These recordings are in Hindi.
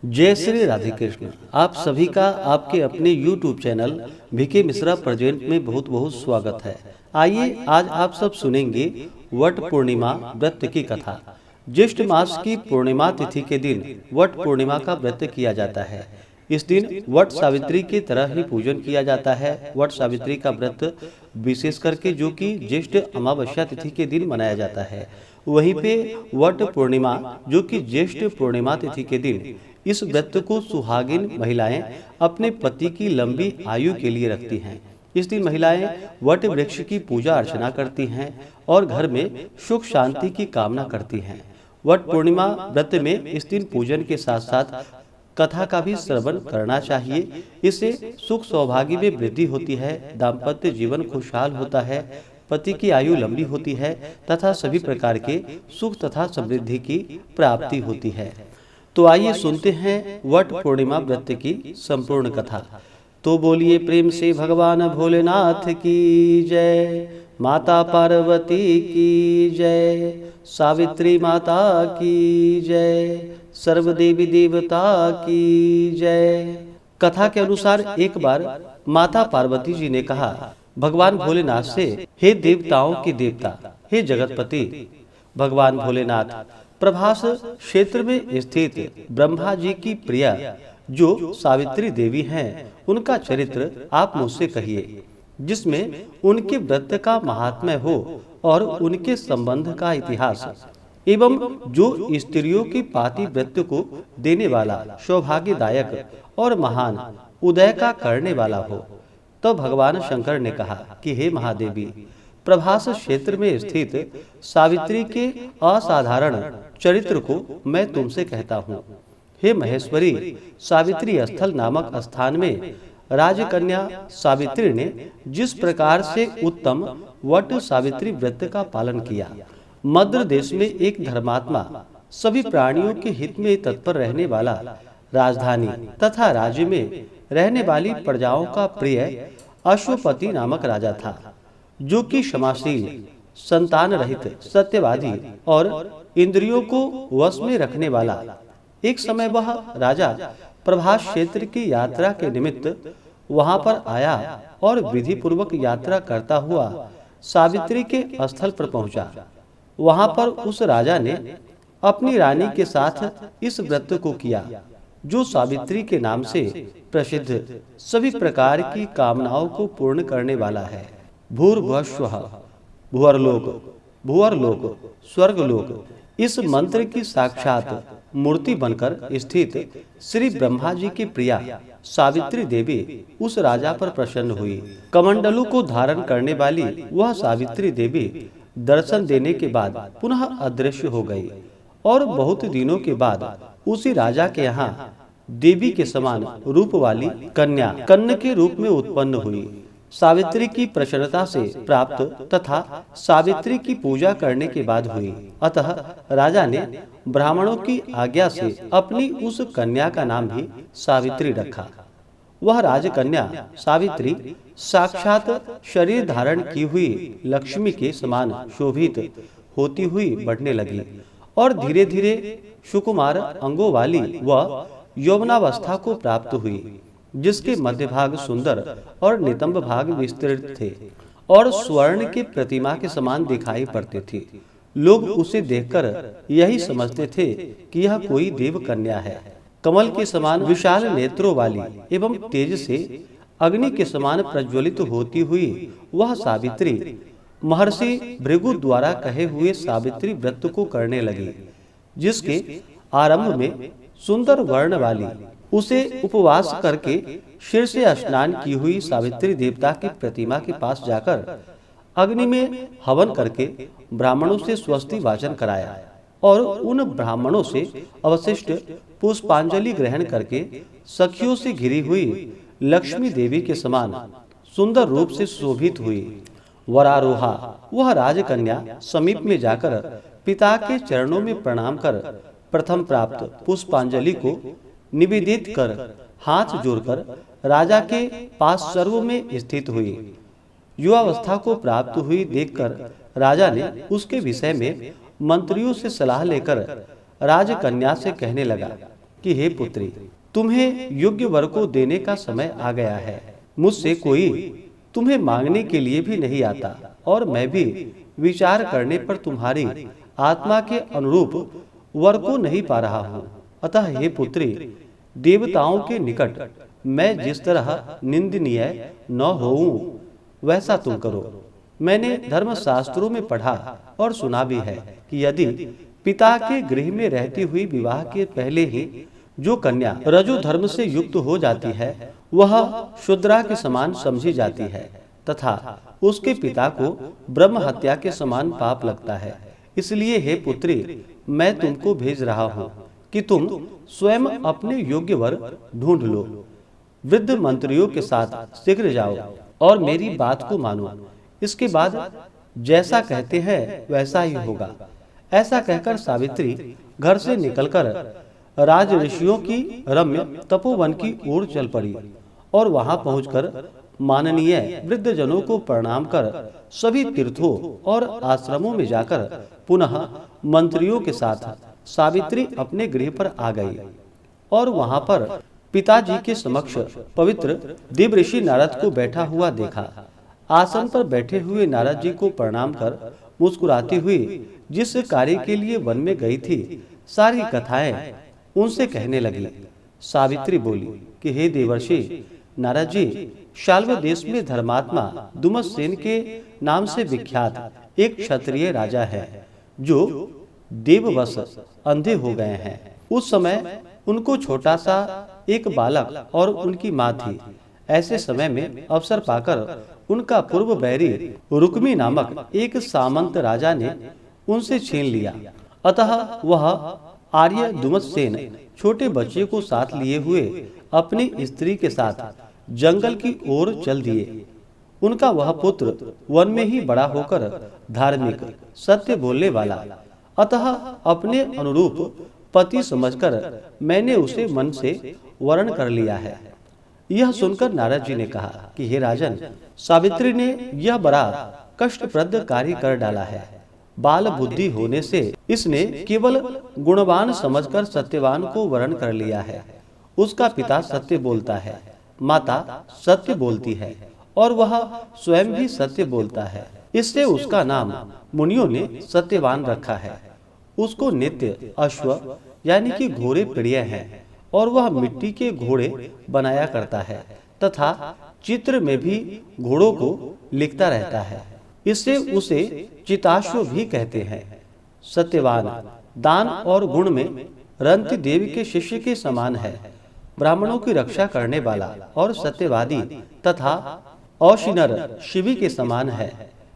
जय श्री राधे कृष्ण। आप सभी का आपके अपने YouTube channel VK Mishra present में बहुत बहुत स्वागत है। आइए आज आप सब सुनेंगे वट पूर्णिमा व्रत की कथा। ज्येष्ठ मास की पूर्णिमा तिथि के दिन वट पूर्णिमा का व्रत किया जाता है। इस दिन वट सावित्री की तरह ही पूजन किया जाता है। वट सावित्री का व्रत विशेष करके जो कि ज्येष्ठ अमावस्या तिथि के दिन मनाया जाता है। वहीं पे वट पूर्णिमा जो कि ज्येष्ठ पूर्णिमा तिथि के दिन इस व्रत को सुहागिन महिलाएं अपने पति की लंबी आयु के लिए रखती हैं। इस दिन महिलाएं वट वृक्ष की पूजा अर्चना करती हैं और घर में सुख शांति की कामना करती हैं। वट पूर्णिमा व्रत में इस दिन पूजन के साथ साथ कथा का भी श्रवण करना चाहिए। इससे सुख सौभाग्य में वृद्धि होती है, दाम्पत्य जीवन खुशहाल होता है, पति की आयु लंबी होती है तथा सभी प्रकार के सुख तथा समृद्धि की प्राप्ति होती है। तो आइए सुनते हैं वट पूर्णिमा व्रत की संपूर्ण कथा। तो बोलिए प्रेम से भगवान भोलेनाथ की जय, माता पार्वती की जय, सावित्री माता की जय, सर्व देवी देवता की जय। कथा के अनुसार एक बार माता पार्वती जी ने कहा भगवान भोलेनाथ से, हे देवताओं के देवता, हे जगतपति भगवान भोलेनाथ, प्रभास क्षेत्र में स्थित ब्रह्मा जी की प्रिया जो सावित्री देवी हैं, उनका चरित्र आप मुझसे कहिए, जिसमें उनके व्रत का महात्म्य हो और उनके संबंध का इतिहास एवं जो स्त्रियों की पाति व्रत को देने वाला सौभाग्यदायक और महान उदय का करने वाला हो। तो भगवान शंकर ने कहा कि हे महादेवी, प्रभास क्षेत्र में स्थित सावित्री के असाधारण चरित्र को मैं तुमसे कहता हूँ। हे महेश्वरी, सावित्री स्थल नामक स्थान में राजकन्या सावित्री ने जिस प्रकार से उत्तम वट सावित्री व्रत का पालन किया, मद्र देश में एक धर्मात्मा, सभी प्राणियों के हित में तत्पर रहने वाला, राजधानी तथा राज्य में रहने वाली प्रजाओं का प्रिय अश्वपति नामक राजा था, जो कि क्षमाशील, संतान रहित, सत्यवादी और इंद्रियों को वश में रखने वाला। एक समय वह राजा प्रभास क्षेत्र की यात्रा के निमित्त वहां पर आया और विधि पूर्वक यात्रा करता हुआ सावित्री के स्थल पर पहुंचा। वहां पर उस राजा ने अपनी रानी के साथ इस व्रत को किया, जो सावित्री के नाम से प्रसिद्ध सभी प्रकार की कामनाओं को पूर्ण करने वाला है। भूर्भुवस्वः, भुवर्लोक, भुवर्लोक, स्वर्गलोक, इस मंत्र की साक्षात मूर्ति बनकर स्थित श्री ब्रह्मा जी की प्रिया सावित्री देवी उस राजा पर प्रसन्न हुई। कमंडलू को धारण करने वाली वह सावित्री देवी दर्शन देने के बाद पुनः अदृश्य हो गई और बहुत दिनों के बाद उसी राजा के यहाँ देवी के समान रूप वाली कन्या कन्न के रूप में उत्पन्न हुई। सावित्री की प्रसन्नता से प्राप्त तथा सावित्री की पूजा करने के बाद हुई। अतः राजा ने ब्राह्मणों की आज्ञा से अपनी उस कन्या का नाम भी सावित्री रखा। वह राजकन्या सावित्री साक्षात शरीर धारण की हुई लक्ष्मी के समान शोभित होती हुई बढ़ने लगी और धीरे धीरे सुकुमार अंगों वाली वह यौवनावस्था को प्राप्त हुई, जिसके मध्य भाग सुंदर और नितंब भाग विस्तृत थे और स्वर्ण के प्रतिमा के समान दिखाई पड़ते थे। लोग उसे देखकर यही समझते थे कि यह कोई देव कन्या है। कमल के समान विशाल नेत्रों वाली एवं तेज से अग्नि के समान प्रज्वलित होती हुई वह सावित्री महर्षि भृगु द्वारा कहे हुए सावित्री व्रत को करने लगी, जिसके आरंभ में सुंदर वर्ण वाली उसे उपवास करके सिर से स्नान की हुई सावित्री देवता की प्रतिमा के पास जाकर अग्नि में हवन करके ब्राह्मणों से स्वस्ति वाचन कराया और उन ब्राह्मणों से अवशिष्ट पुष्पांजलि ग्रहण करके सखियों से घिरी हुई लक्ष्मी देवी के समान सुंदर रूप से शोभित हुई। वरारोहा, वह राजकन्या समीप में जाकर पिता के चरणों में प्रणाम कर प्रथम प्राप्त पुष्पांजलि को निवेदित कर हाथ जोड़कर राजा के पास सर्व में स्थित हुई। युवावस्था को प्राप्त हुई देखकर राजा ने उसके विषय में मंत्रियों से सलाह लेकर राजकन्या से कहने लगा कि हे पुत्री, तुम्हें योग्य वर को देने का समय आ गया है। मुझसे कोई तुम्हें मांगने के लिए भी नहीं आता और मैं भी विचार करने पर तुम्हारी आत्मा के अनुरूप वर को नहीं पा रहा हूँ। अतः हे पुत्री, देवताओं के निकट मैं जिस तरह निंदनीय न होऊं वैसा तुम करो। मैंने धर्मशास्त्रों में पढ़ा और सुना भी है कि यदि पिता के गृह में रहती हुई विवाह के पहले ही जो कन्या रजो धर्म से युक्त हो जाती है वह शूद्रा के समान समझी जाती है तथा उसके पिता को ब्रह्म हत्या के समान पाप लगता है। इसलिए हे पुत्री, मैं तुमको भेज रहा हूँ कि तुम स्वयं अपने योग्य वर ढूंढ लो। वृद्ध मंत्रियों के साथ शीघ्र जाओ और मेरी बात को मानो। इसके बाद जैसा कहते हैं वैसा ही होगा। ऐसा कहकर सावित्री घर से निकलकर राज ऋषियों की रम्य तपोवन की ओर चल पड़ी और वहां पहुंचकर माननीय वृद्ध जनों को प्रणाम कर सभी तीर्थों और आश्रमों में जाकर पुनः मंत्रियों के साथ सावित्री अपने गृह पर आ गई और वहां पर पिताजी के समक्ष पवित्र देवऋषि नारद को बैठा हुआ देखा। आसन पर बैठे हुए नारद जी को प्रणाम कर मुस्कुराती हुई जिस कार्य के लिए वन में गई थी सारी कथाएं उनसे कहने लगी। सावित्री बोली कि हे देवर्षि नारद जी, शाल्व देश में धर्मात्मा दुमतसेन के नाम से विख्यात एक क्षत्रिय राजा है जो देववश अंधे हो गए हैं। उस समय उनको छोटा सा एक बालक और उनकी माँ थी। ऐसे समय में अवसर पाकर उनका पूर्व बैरी रुक्मी नामक एक सामंत राजा ने उनसे छीन लिया। अतः वह आर्य दुमतसेन छोटे बच्चे को साथ लिए हुए अपनी स्त्री के साथ जंगल की ओर चल दिए। उनका वह पुत्र वन में ही बड़ा होकर धार्मिक, सत्य बोलने वाला, अतः अपने अनुरूप पति समझकर मैंने उसे मन से वर्ण कर लिया है। यह सुनकर नारद जी ने कहा कि हे राजन, सावित्री ने यह बड़ा कष्टप्रद कार्य कर डाला है। बाल बुद्धि होने से इसने केवल गुणवान समझकर सत्यवान को वर्ण कर लिया है। उसका पिता सत्य बोलता है, माता सत्य बोलती है और वह स्वयं भी सत्य बोलता है। इससे उसका नाम मुनियों ने सत्यवान रखा है। उसको नित्य अश्व यानी कि घोड़े प्रिय हैं और वह मिट्टी के घोड़े बनाया करता है तथा चित्र में भी घोड़ों को लिखता रहता है। इससे उसे चिताश्व भी कहते हैं। सत्यवान दान और गुण में रंति देवी के शिष्य के समान है। ब्राह्मणों की रक्षा करने वाला और सत्यवादी तथा औशिनर शिवी के समान है।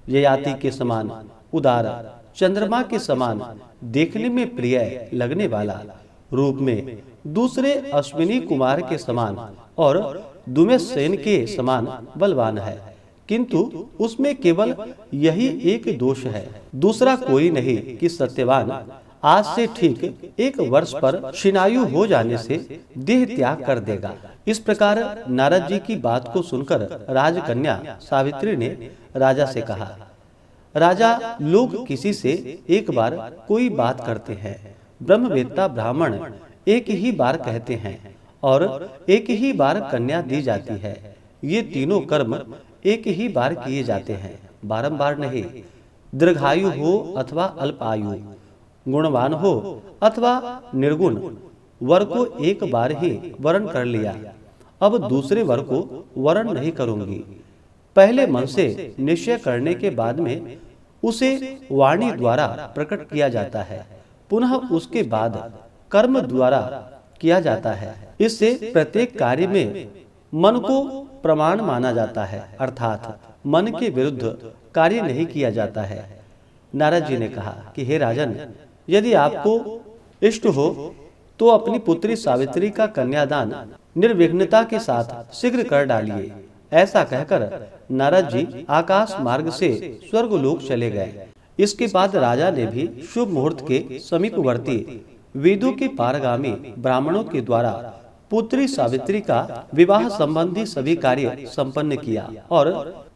ययाति के समान उदार, चंद्रमा के समान देखने में प्रिय लगने वाला, रूप में दूसरे अश्विनी कुमार के समान और दुमेसेन के समान बलवान है, किंतु उसमें केवल यही एक दोष है, दूसरा कोई नहीं कि सत्यवान आज से ठीक 1 वर्ष पर शिनायु हो जाने से देह त्याग कर देगा। इस प्रकार नारद जी की बात को सुनकर राजकन्या सावित्री ने राजा से कहा, राजा, लोग किसी से एक बार कोई बात करते हैं। ब्रह्मवेत्ता ब्राह्मण एक ही बार कहते हैं और एक ही बार कन्या दी जाती है। ये तीनों कर्म एक ही बार किए जाते हैं, बारंबार नहीं। दीर्घायु हो अथवा अल्पायु, गुणवान हो अथवा निर्गुण, वर को एक बार ही वर्ण कर लिया, अब दूसरे वर को वर्ण नहीं करूंगी। पहले मन से निश्चय करने के बाद में उसे वाणी द्वारा प्रकट किया जाता है, पुनः उसके बाद कर्म द्वारा किया जाता है। इससे प्रत्येक कार्य में मन को प्रमाण माना जाता है, अर्थात मन के विरुद्ध कार्य नहीं किया जाता है। नारद जी ने कहा कि हे राजन, यदि आपको इष्ट हो तो अपनी पुत्री सावित्री का कन्यादान निर्विघ्नता के साथ शीघ्र कर डालिए। ऐसा कहकर नारद जी आकाश मार्ग से स्वर्गलोक चले गए। इसके बाद राजा ने भी शुभ मुहूर्त के समीपवर्ती वेदों के पारगामी ब्राह्मणों के द्वारा पुत्री सावित्री का विवाह संबंधी सभी कार्य संपन्न किया और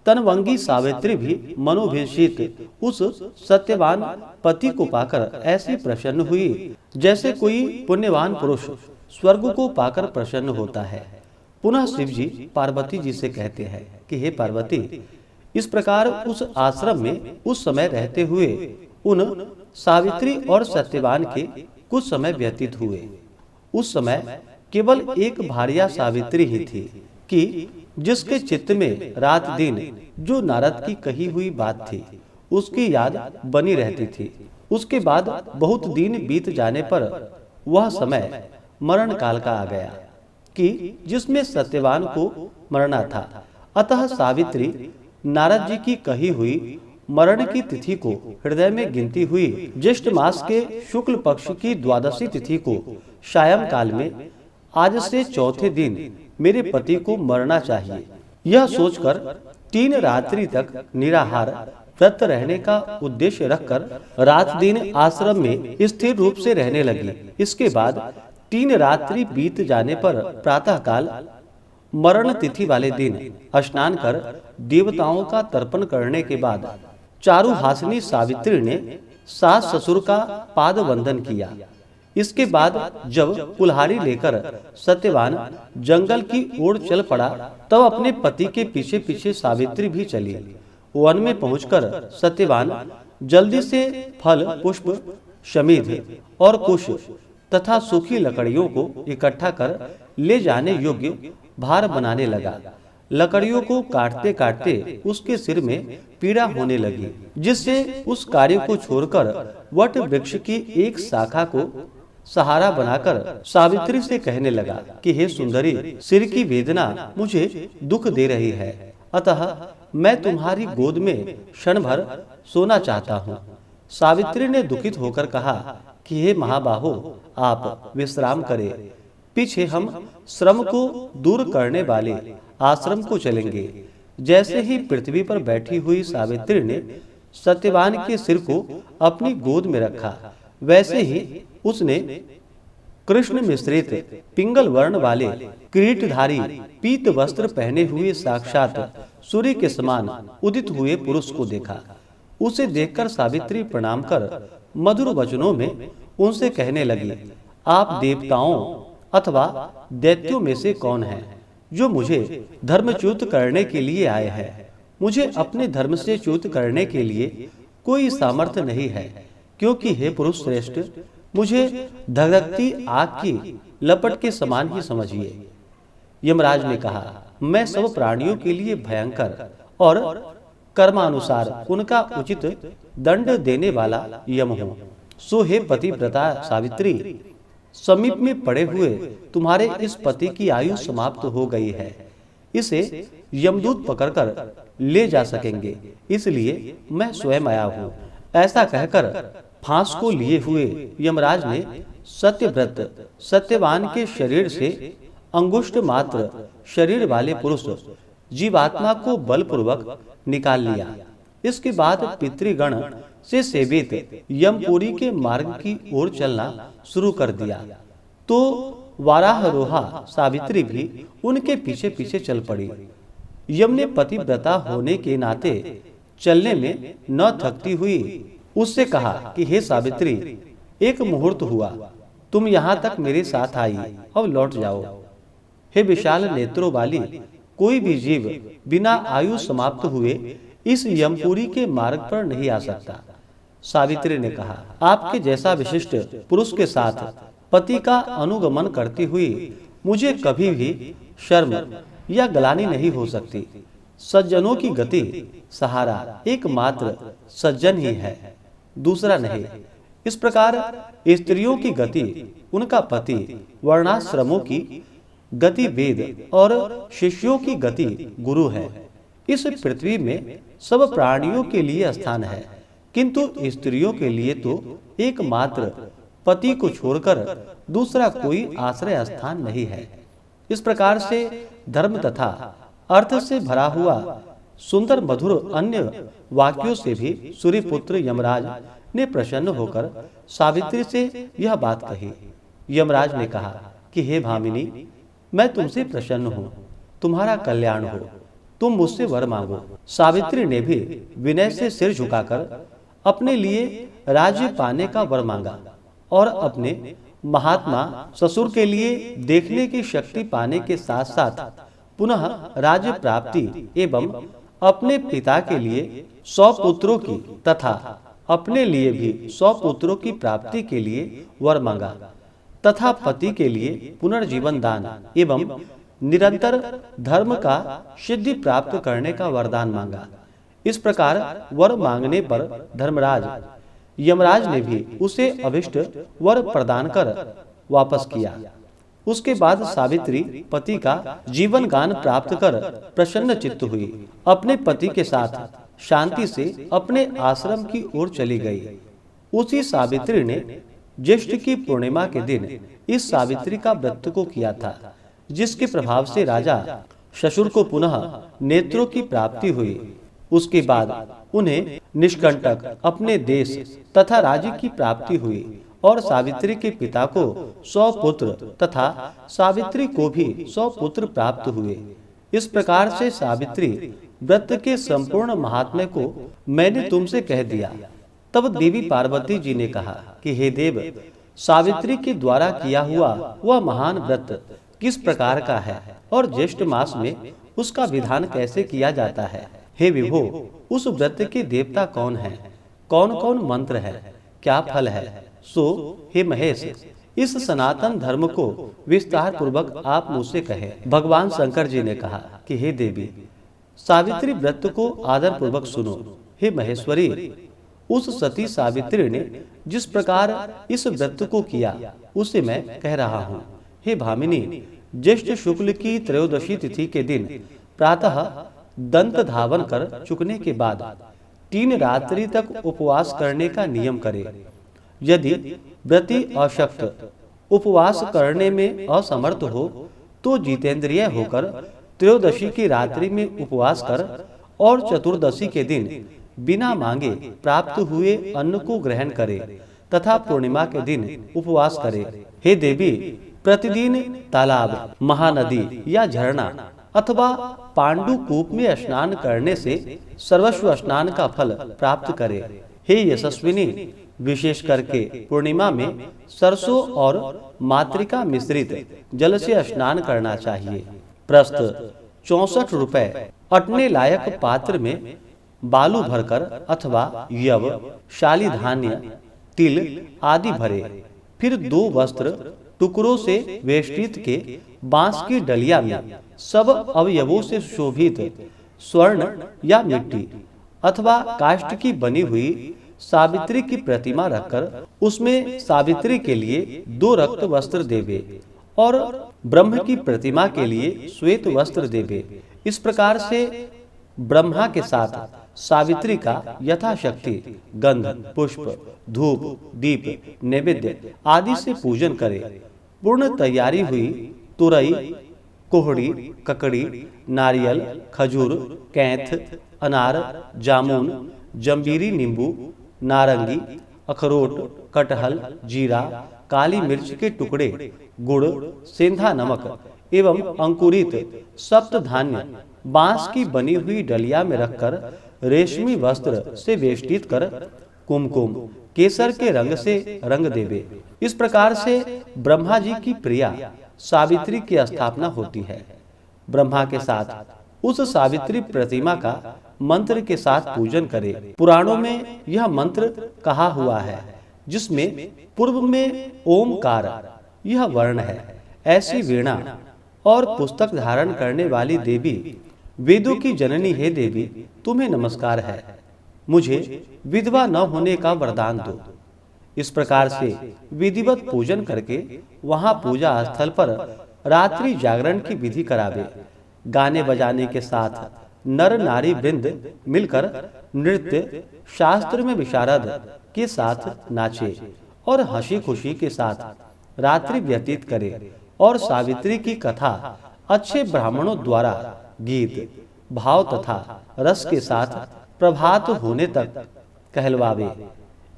तनवंगी सावित्री भी मनोभिषित उस सत्यवान पति को पाकर ऐसी प्रसन्न हुई जैसे कोई पुण्यवान पुरुष स्वर्ग को पाकर प्रसन्न होता है। पुनः शिव जी पार्वती जी से कहते हैं कि हे पार्वती, इस प्रकार उस आश्रम में उस समय रहते हुए उन सावित्री और सत्यवान के कुछ समय व्यतीत हुए। उस समय केवल एक भार्या सावित्री ही थी कि जिसके चित्त में रात दिन जो नारद की कही हुई बात थी उसकी याद बनी रहती थी। उसके बाद बहुत दिन बीत जाने पर वह समय मरण काल का आ गया कि जिसमें सत्यवान को मरना था। अतः सावित्री नारद जी की कही हुई मरण की तिथि को हृदय में गिनती हुई ज्येष्ठ मास के शुक्ल पक्ष की द्वादशी तिथि को सायं काल में आज से चौथे दिन मेरे पति को मरना चाहिए, यह सोचकर 3 रात्रि तक निराहार व्रत रहने का उद्देश्य रखकर रात दिन आश्रम में स्थिर रूप से रहने लगी। इसके बाद 3 रात्रि बीत जाने पर प्रातः काल मरण तिथि वाले दिन स्नान कर देवताओं का तर्पण करने के बाद चारुहासिनी सावित्री ने सास ससुर का पाद वंदन किया। इसके बाद जब कुल्हाड़ी लेकर सत्यवान जंगल की ओर चल पड़ा तब अपने पति के पीछे पीछे सावित्री भी चली। वन में पहुंचकर सत्यवान जल्दी से फल पुष्प शमीध और कुश तथा सूखी लकड़ियों को इकट्ठा कर ले जाने योग्य भार बनाने लगा। लकड़ियों को काटते काटते उसके सिर में पीड़ा होने लगी, जिससे उस कार्य को छोड़कर वट वृक्ष की एक शाखा को सहारा बनाकर सावित्री से कहने लगा कि हे सुंदरी, सिर की वेदना मुझे दुख दे रही है, अतः मैं तुम्हारी गोद में क्षण भर सोना चाहता हूँ। सावित्री ने दुखित होकर कहा कि हे महाबाहो, आप विश्राम करें, पीछे हम श्रम को दूर करने वाले आश्रम को चलेंगे। जैसे ही पृथ्वी पर बैठी हुई सावित्री ने सत्यवान के सिर को अपनी गोद में रखा, वैसे ही उसने कृष्ण मिश्रित पिंगल वर्ण वाले किरीटधारी पीत वस्त्र पहने हुए साक्षात सूर्य के समान उदित हुए पुरुष को देखा। उसे देखकर सावित्री प्रणाम कर मधुर वचनों में उनसे कहने लगी, आप देवताओं अथवा दैत्यों में से कौन है जो मुझे धर्मच्युत करने के लिए आए हैं? मुझे अपने धर्म से च्युत करने के लिए कोई सामर्थ्य नहीं है, क्योंकि हे पुरुष श्रेष्ठ, मुझे धधकती आग की लपट के समान ही समझिए। यमराज ने कहा, मैं सब प्राणियों के लिए भयंकर और कर्मानुसार उनका उचित दंड देने वाला यम हूँ। सो हे पतिव्रता सावित्री, समीप में पड़े हुए तुम्हारे इस पति की आयु समाप्त हो गई है, इसे यमदूत पकड़कर ले जा सकेंगे, इसलिए मैं स्वयं आया हूँ। ऐसा कहकर फांस को लिए हुए यमराज ने सत्यव्रत सत्यवान के शरीर से अंगुष्ठ मात्र शरीर वाले पुरुष जीवात्मा को बलपूर्वक निकाल लिया। इसके बाद पितृगण से सेवित यमपुरी के मार्ग की ओर चलना शुरू कर दिया, तो वाराहरोहा सावित्री भी उनके पीछे पीछे चल पड़ी। यम ने पतिव्रता होने के नाते चलने में न थकती हुई उससे कहा कि हे सावित्री, एक मुहूर्त हुआ, तुम यहाँ तक मेरे साथ आई, अब लौट जाओ। हे विशाल नेत्रों वाली, कोई भी जीव बिना आयु समाप्त हुए इस यमपुरी के मार्ग पर नहीं आ सकता। सावित्री ने कहा, आपके जैसा विशिष्ट पुरुष के साथ पति का अनुगमन करती हुई मुझे कभी भी शर्म या ग्लानि नहीं हो सकती। सज्जनों की गति सहारा एकमात्र सज्जन ही है, दूसरा नहीं। इस प्रकार स्त्रियों की गति उनका पति, वर्णाश्रमों की गति वेद और शिष्यों की गति गुरु है। इस पृथ्वी में सब प्राणियों के लिए स्थान है, किंतु स्त्रियों के लिए तो एकमात्र पति को छोड़कर दूसरा कोई आश्रय स्थान नहीं है। इस प्रकार से धर्म तथा अर्थ से भरा हुआ सुंदर मधुर अन्य वाक्यों से भी सूर्यपुत्र यमराज ने प्रसन्न होकर सावित्री से यह बात कही। यमराज ने कहा कि हे भामिनी, मैं तुमसे प्रसन्न हूँ, तुम्हारा कल्याण हो, तुम मुझसे वर मांगो। सावित्री ने भी विनय से सिर झुकाकर अपने लिए राज्य पाने का वर मांगा और अपने महात्मा ससुर के लिए देखने की शक्ति पाने के साथ साथ पुनः राज्य प्राप्ति एवं अपने पिता के लिए 100 पुत्रों की तथा अपने लिए भी 100 पुत्रों की प्राप्ति के लिए वर मांगा तथा पति के लिए पुनर्जीवन दान एवं निरंतर धर्म का सिद्धि प्राप्त करने का वरदान मांगा। इस प्रकार वर मांगने पर धर्मराज यमराज ने भी उसे अभिष्ट वर प्रदान कर वापस किया। उसके बाद सावित्री पति का जीवन गान प्राप्त कर प्रसन्न चित्त हुई। अपने पति के साथ शांति से अपने आश्रम की ओर चली गई। उसी सावित्री ने ज्येष्ठ की पूर्णिमा के दिन इस सावित्री का व्रत को किया था, जिसके प्रभाव से राजा ससुर को पुनः नेत्रों की प्राप्ति हुई। उसके बाद उन्हें निष्कंटक अपने देश तथा राज्य की प्राप्ति हुई और सावित्री के पिता को 100 पुत्र तथा सावित्री को भी 100 पुत्र प्राप्त हुए। इस प्रकार से सावित्री व्रत के संपूर्ण महात्म्य को मैंने तुमसे कह दिया। तब देवी पार्वती जी ने कहा कि हे देव, सावित्री के द्वारा किया हुआ वह महान व्रत किस प्रकार का है और ज्येष्ठ मास में उसका विधान कैसे किया जाता है। हे विभो, उस व्रत के देवता कौन हैं? कौन कौन मंत्र है? क्या फल है? सो हे महेश, इस सनातन धर्म को विस्तार पूर्वक आप मुझसे कहे। भगवान शंकर जी ने कहा कि हे देवी, सावित्री व्रत को आदर पूर्वक सुनो। हे महेश्वरी, उस सती सावित्री ने जिस प्रकार इस व्रत को किया उसे मैं कह रहा हूँ। हे भामिनी, ज्येष्ठ शुक्ल की त्रयोदशी तिथि के दिन प्रातः दंत धावन कर चुकने के बाद 3 रात्रि तक उपवास करने का नियम करे। यदि व्रती अशक्त उपवास करने में असमर्थ हो तो जितेंद्रिय होकर त्रयोदशी की रात्रि में उपवास कर और चतुर्दशी के दिन बिना मांगे प्राप्त हुए अन्न को ग्रहण करे तथा पूर्णिमा के दिन उपवास करे। हे देवी, प्रतिदिन तालाब, महानदी या झरना अथवा पांडु कूप में स्नान करने से सर्वस्व स्नान का फल प्राप्त करे। हे यशस्विनी, विशेष करके पूर्णिमा में सरसों और मातृका मिश्रित जल से स्नान करना चाहिए। प्रस्थ 64 रुपए अटने लायक पात्र में बालू भरकर अथवा यव, शाली धान्य, तिल आदि भरे। फिर 2 वस्त्र टुकड़ों से वेष्टित के बांस की डलिया में सब अवयवों से शोभित स्वर्ण या मिट्टी अथवा काष्ठ की बनी हुई सावित्री की प्रतिमा रखकर उसमें सावित्री के लिए 2 रक्त वस्त्र देवे और ब्रह्म की प्रतिमा के लिए श्वेत वस्त्र देवे। इस प्रकार से ब्रह्मा के साथ सावित्री का यथाशक्ति गंध, पुष्प, धूप, दीप, नैवेद्य आदि से पूजन करे। पूर्ण तैयारी हुई तुरई, कोहड़ी, ककड़ी, नारियल, खजूर, कैंथ, अनार, जामुन, जंबीरी, नींबू, नारंगी, अखरोट, कटहल, जीरा, काली मिर्च के टुकड़े, गुड़, सेंधा नमक एवं अंकुरित सप्त धान्य बांस की बनी हुई डलिया में रखकर रेशमी वस्त्र से वेष्टित कर कुमकुम, केसर के रंग से रंग देवे। इस प्रकार से ब्रह्मा जी की प्रिया सावित्री की स्थापना होती है। ब्रह्मा के साथ उस सावित्री प्रतिमा का मंत्र के साथ पूजन करे। पुराणों में यह मंत्र कहा हुआ है, जिसमें पूर्व में ओमकार यह वर्ण है। ऐसी वीणा और पुस्तक धारण करने वाली देवी, वेदों की जननी हे देवी, तुम्हें नमस्कार है। मुझे विधवा न होने का वरदान दो। इस प्रकार से विधिवत पूजन करके वहां पूजा स्थल पर रात्रि जागरण की विधि करावे। गाने बजाने के साथ नर नारी वृंद मिलकर नृत्य, शास्त्र में विशारद के साथ नाचे और हंसी खुशी के साथ रात्रि व्यतीत करे और सावित्री की कथा अच्छे ब्राह्मणों द्वारा गीत, भाव तथा रस के साथ प्रभात होने तक कहलवावे।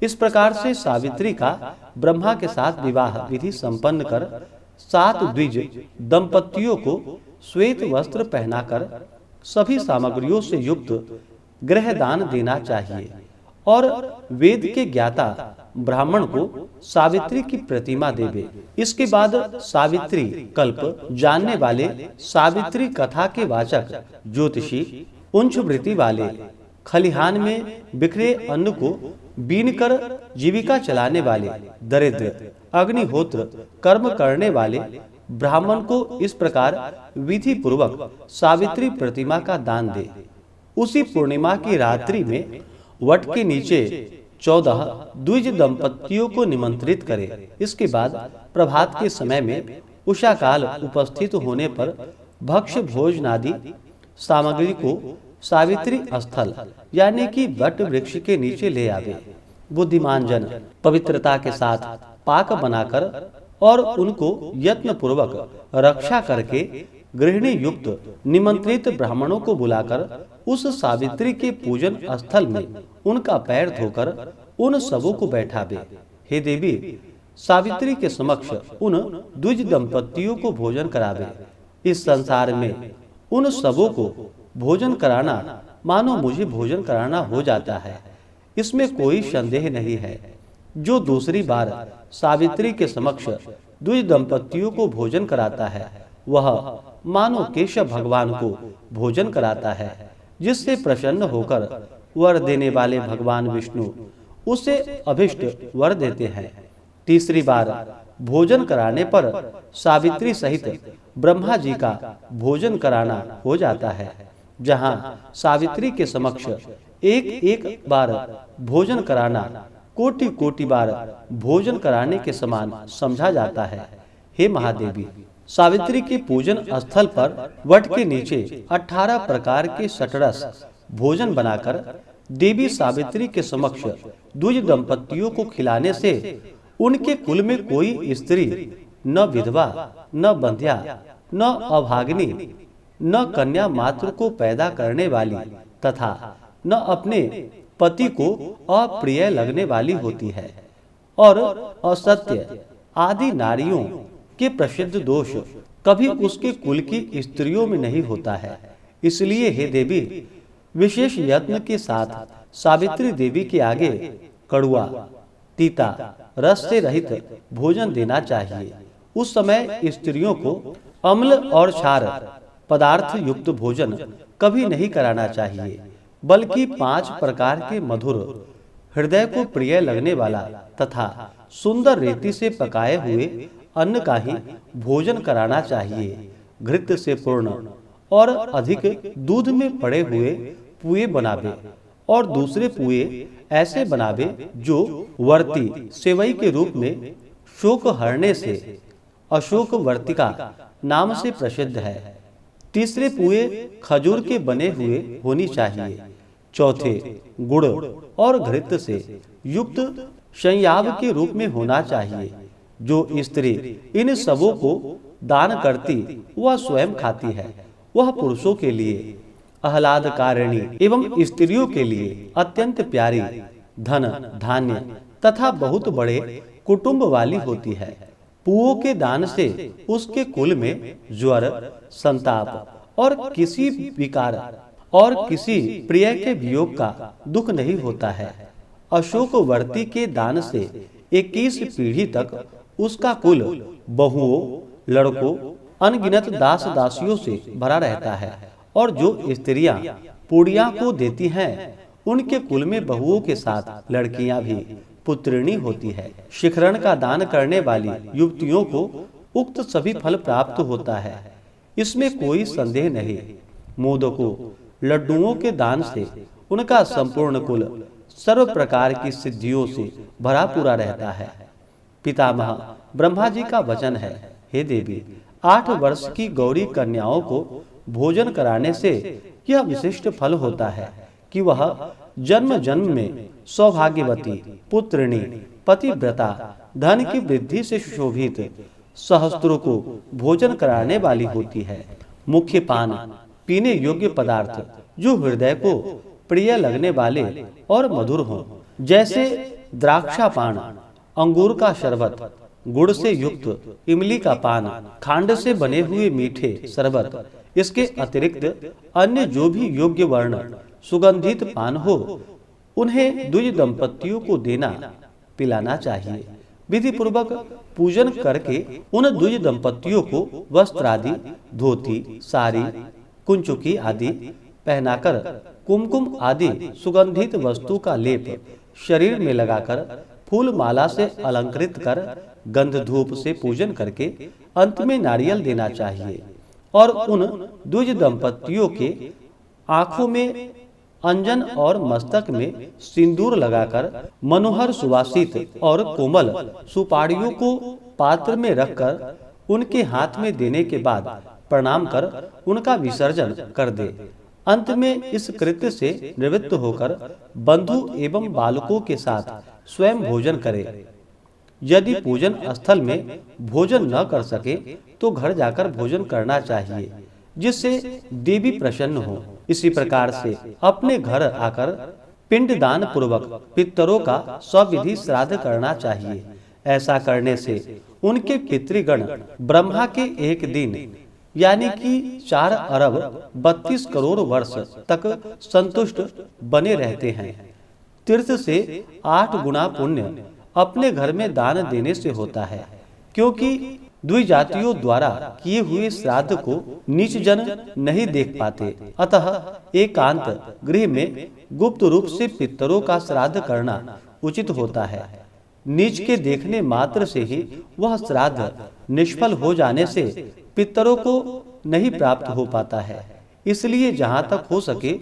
इस प्रकार से सावित्री का ब्रह्मा के साथ विवाह विधि संपन्न कर 7 द्विज दंपतियों को श्वेत वस्त्र पहनाकर सभी सामग्रियों से युक्त गृह दान देना चाहिए और वेद के ज्ञाता ब्राह्मण को सावित्री की प्रतिमा देवे। इसके बाद सावित्री कल्प जानने वाले, सावित्री कथा के वाचक ज्योतिषी, उंचवृत्ति वाले, खलिहान में बिखरे अन्न को बीन कर जीविका चलाने वाले, दरिद्र, अग्निहोत्र कर्म करने वाले ब्राह्मण को इस प्रकार विधि पूर्वक सावित्री प्रतिमा का दान दे। उसी पूर्णिमा की रात्रि में वट के नीचे 14 द्विज दंपतियों को निमंत्रित करे। इसके बाद प्रभात के समय में उषा काल उपस्थित होने पर भक्ष भोजनादि सामग्री को सावित्री स्थल यानी कि वट वृक्ष के नीचे ले आवे। बुद्धिमान जन पवित्रता के साथ पाक बनाकर और उनको यत्न पूर्वक रक्षा करके गृहिणी युक्त निमंत्रित ब्राह्मणों को बुलाकर उस सावित्री के पूजन स्थल में उनका पैर धोकर उन सबों को बैठावे। हे देवी, सावित्री के समक्ष उन द्विज दंपतियों को भोजन करावे। इस संसार में उन सबों को भोजन कराना मानो मुझे भोजन कराना हो जाता है, इसमें कोई संदेह नहीं है। जो दूसरी बार सावित्री के समक्ष द्विज दंपतियों को भोजन कराता है वह मानो केशव भगवान को भोजन कराता है, जिससे प्रसन्न होकर वर देने वाले भगवान विष्णु उसे अभिष्ट वर देते हैं। तीसरी बार भोजन कराने पर सावित्री सहित ब्रह्मा जी का भोजन कराना हो जाता है। जहाँ सावित्री के समक्ष एक एक बार भोजन कराना कोटि कोटि बार भोजन कराने के समान समझा जाता है। हे महादेवी, सावित्री के पूजन स्थल पर वट के नीचे 18 प्रकार के सटरस भोजन बनाकर देवी सावित्री के समक्ष द्विज दंपतियों को खिलाने से उनके कुल में कोई स्त्री न विधवा, न बंध्या, न अभागिनी, न कन्या मात्र को पैदा करने वाली तथा न अपने पति को अप्रिय लगने वाली होती है और असत्य आदि नारियों के प्रसिद्ध दोष कभी उसके कुल की स्त्रियों में नहीं होता है। इसलिए हे देवी, विशेष यत्न के साथ सावित्री देवी के आगे कड़ुआ, तीता, रस से रहित भोजन देना चाहिए। उस समय स्त्रियों को अम्ल और क्षार पदार्थ युक्त भोजन कभी नहीं कराना चाहिए, बल्कि 5 प्रकार के मधुर, हृदय को प्रिय लगने वाला तथा सुंदर रेती से पकाए हुए अन्न का ही भोजन कराना चाहिए। घृत से पूर्ण और अधिक दूध में पड़े हुए पुए बनावे और दूसरे पुए ऐसे बनावे जो वर्ती सेवई के रूप में शोक हरने से अशोक वर्तिका नाम से प्रसिद्ध है। तीसरे पुए खजूर के बने हुए होनी चाहिए। चौथे गुड़ और घृत से युक्त संयाव के रूप में होना चाहिए। जो स्त्री इन सबों को दान करती वह स्वयं खाती है, वह पुरुषों के लिए आह्लादकारिणी एवं स्त्रियों के लिए अत्यंत प्यारी, धन धान्य तथा बहुत बड़े कुटुंब वाली होती है। पुओं के दान से उसके कुल में ज्वर, संताप और किसी विकार और किसी प्रिय के वियोग का दुख नहीं होता है। अशोक वर्ती के दान से 21 पीढ़ी तक उसका कुल बहुओं, लड़कों, अनगिनत दास दासियों से भरा रहता है और जो स्त्रियां पुड़िया को देती हैं उनके कुल में बहुओं के साथ लड़कियां भी पुत्रिणी होती है। शिखरण का दान करने वाली युवतियों को उक्त सभी फल प्राप्त होता है, इसमें कोई संदेह नहीं। मोदकों, लड्डुओं के दान से उनका संपूर्ण कुल सर्व प्रकार की सिद्धियों से भरा पूरा रहता है। पितामह ब्रह्मा जी का वचन है, हे देवी, 8 वर्ष की गौरी कन्याओं को भोजन कराने से यह विशिष्ट फल होता है कि वह जन्म जन्म में सौभाग्यवती, पुत्रिणी, पतिव्रता, धन की वृद्धि से सुशोभित, सहस्त्रों को भोजन कराने वाली होती है। मुख्य पान, पीने योग्य पदार्थ जो हृदय को प्रिय लगने वाले और मधुर हों, जैसे द्राक्षा पान, अंगूर का शरबत, गुड़ से युक्त इमली का पान, खांड से बने हुए मीठे शरबत, इसके अतिरिक्त अन्य जो भी योग्य वर्ण सुगंधित पान हो उन्हें द्विज दंपतियों को देना पिलाना चाहिए। विधि पूर्वक पूजन करके उन द्विज दंपतियों को वस्त्र आदि, धोती, साड़ी, कुंचुकी आदि पहनाकर कुमकुम आदि सुगंधित वस्तु का लेप शरीर में लगाकर फूल माला से अलंकृत कर गंध धूप से पूजन करके अंत में नारियल देना चाहिए और उन द्विज दंपतियों के आंखों में अंजन और मस्तक में सिंदूर लगाकर मनोहर सुवासित और कोमल सुपाड़ियों को पात्र में रखकर उनके हाथ में देने के बाद प्रणाम कर उनका विसर्जन कर दे। अंत में इस कृत्य से निवृत्त होकर बंधु एवं बालकों के साथ स्वयं भोजन करे। यदि पूजन स्थल में भोजन न कर सके तो घर जाकर भोजन करना चाहिए, जिससे देवी प्रसन्न हो। इसी प्रकार से अपने घर आकर पिंडदान पूर्वक पितरों का सविधि श्राद्ध करना चाहिए। ऐसा करने से उनके पितृगण ब्रह्मा के एक दिन यानी कि 4 अरब 32 करोड़ वर्ष तक संतुष्ट बने रहते हैं। तीर्थ से 8 गुना पुण्य अपने घर में दान देने से होता है, क्योंकि द्विजातियों द्वारा किए हुए श्राद्ध को नीच जन नहीं देख पाते। अतः एकांत गृह में गुप्त रूप से पितरों का श्राद्ध करना उचित होता है। नीच के देखने मात्र से ही वह श्राद्ध निष्फल हो जाने से पितरों को नहीं प्राप्त हो पाता है। इसलिए जहाँ तक हो सके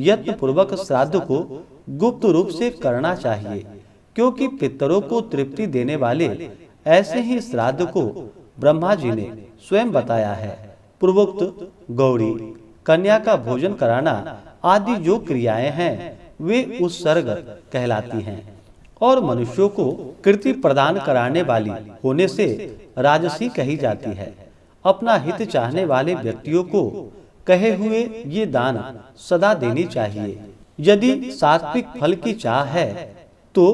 यत्न पूर्वक श्राद्ध को गुप्त रूप से करना चाहिए, क्योंकि पितरों को तृप्ति देने वाले ऐसे ही श्राद्ध को ब्रह्मा जी ने स्वयं बताया है। पूर्वोक्त गौरी कन्या का भोजन कराना आदि जो क्रियाएं हैं वे उत्सर्ग कहलाती हैं और मनुष्यों को कृति प्रदान कराने वाली होने से राजसी कही जाती है। अपना हित चाहने वाले व्यक्तियों को कहे हुए ये दान सदा देनी चाहिए। यदि सात्विक फल की चाह है तो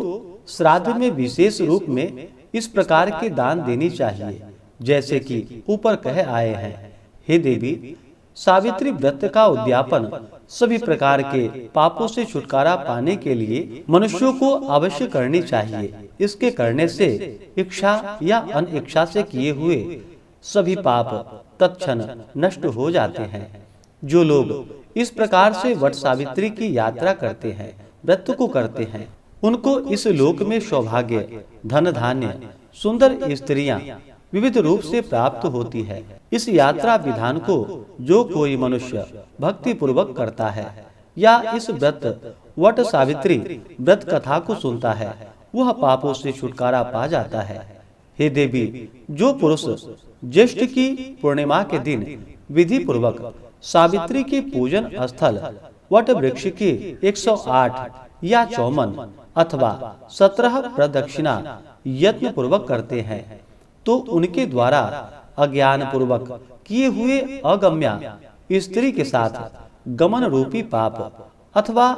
श्राद्ध में विशेष रूप में इस प्रकार के दान देनी चाहिए, जैसे कि ऊपर कहे आए हैं। हे देवी, सावित्री व्रत का उद्यापन सभी प्रकार के पापों से छुटकारा पाने के लिए मनुष्यों को अवश्य करनी चाहिए। इसके करने से इच्छा या अनिच्छा से किए हुए सभी पाप तत्क्षण नष्ट हो जाते हैं। जो लोग इस प्रकार से वट सावित्री की यात्रा करते हैं, व्रत को करते हैं, उनको इस लोक में सौभाग्य, धन धान्य, सुंदर स्त्रियां विविध रूप से प्राप्त होती है। इस यात्रा विधान को जो कोई मनुष्य भक्ति पूर्वक करता है या इस व्रत वट सावित्री व्रत कथा को सुनता है, वह पापों से छुटकारा पा जाता है। हे देवी, जो पुरुष ज्येष्ठ की पूर्णिमा के दिन विधि पूर्वक सावित्री के पूजन स्थल वट वृक्ष के 108 या 54 अथवा 17 प्रदक्षिणा यत्न पूर्वक करते हैं, तो उनके द्वारा अज्ञान पूर्वक किए हुए अगम्या स्त्री के साथ गमन रूपी पाप अथवा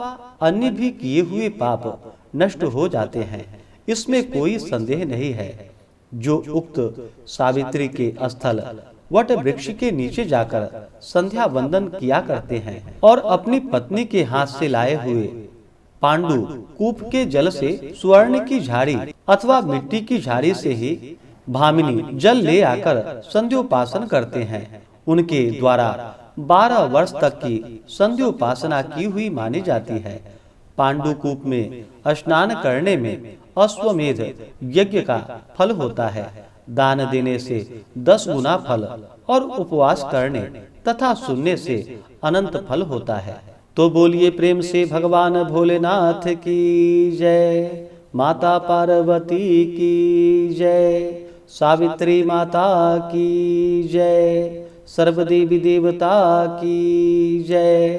अन्य भी किए हुए पाप नष्ट हो जाते हैं। इसमें कोई संदेह नहीं है। जो उक्त सावित्री के स्थल वट वृक्ष के नीचे जाकर संध्या वंदन किया करते हैं और अपनी पत्नी के हाथ से लाए हुए पांडु कूप के जल से स्वर्ण की झाड़ी अथवा मिट्टी की झाड़ी से ही भामिनी जल ले आकर संध्योपासन करते हैं, उनके द्वारा 12 वर्ष तक की संध्योपासना की हुई मानी जाती है। पांडुकूप में स्नान करने में अश्वमेध यज्ञ का फल होता है। दान देने से 10 गुना फल और उपवास करने तथा सुनने से अनंत फल होता है। तो बोलिए प्रेम से भगवान भोलेनाथ की जय, माता पार्वती की जय, सावित्री माता की जय, सर्वदेवी देवता की जय।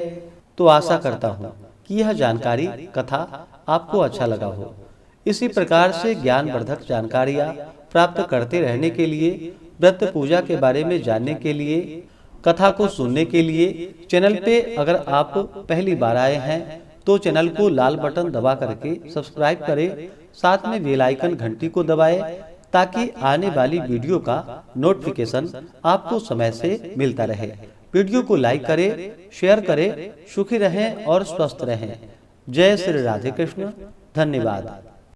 तो आशा करता हूँ कि यह जानकारी कथा आपको अच्छा लगा हो। इसी प्रकार से ज्ञानवर्धक जानकारियाँ प्राप्त करते रहने के लिए, व्रत पूजा के बारे में जानने के लिए, कथा को सुनने के लिए चैनल पे अगर आप पहली बार आए हैं तो चैनल को लाल बटन दबा करके सब्सक्राइब करें, साथ में बेल आइकन घंटी को दबाएं ताकि आने वाली वीडियो का नोटिफिकेशन आपको समय से मिलता रहे। वीडियो को लाइक करें, शेयर करें। सुखी रहें और स्वस्थ रहें। जय श्री राधे कृष्ण। धन्यवाद।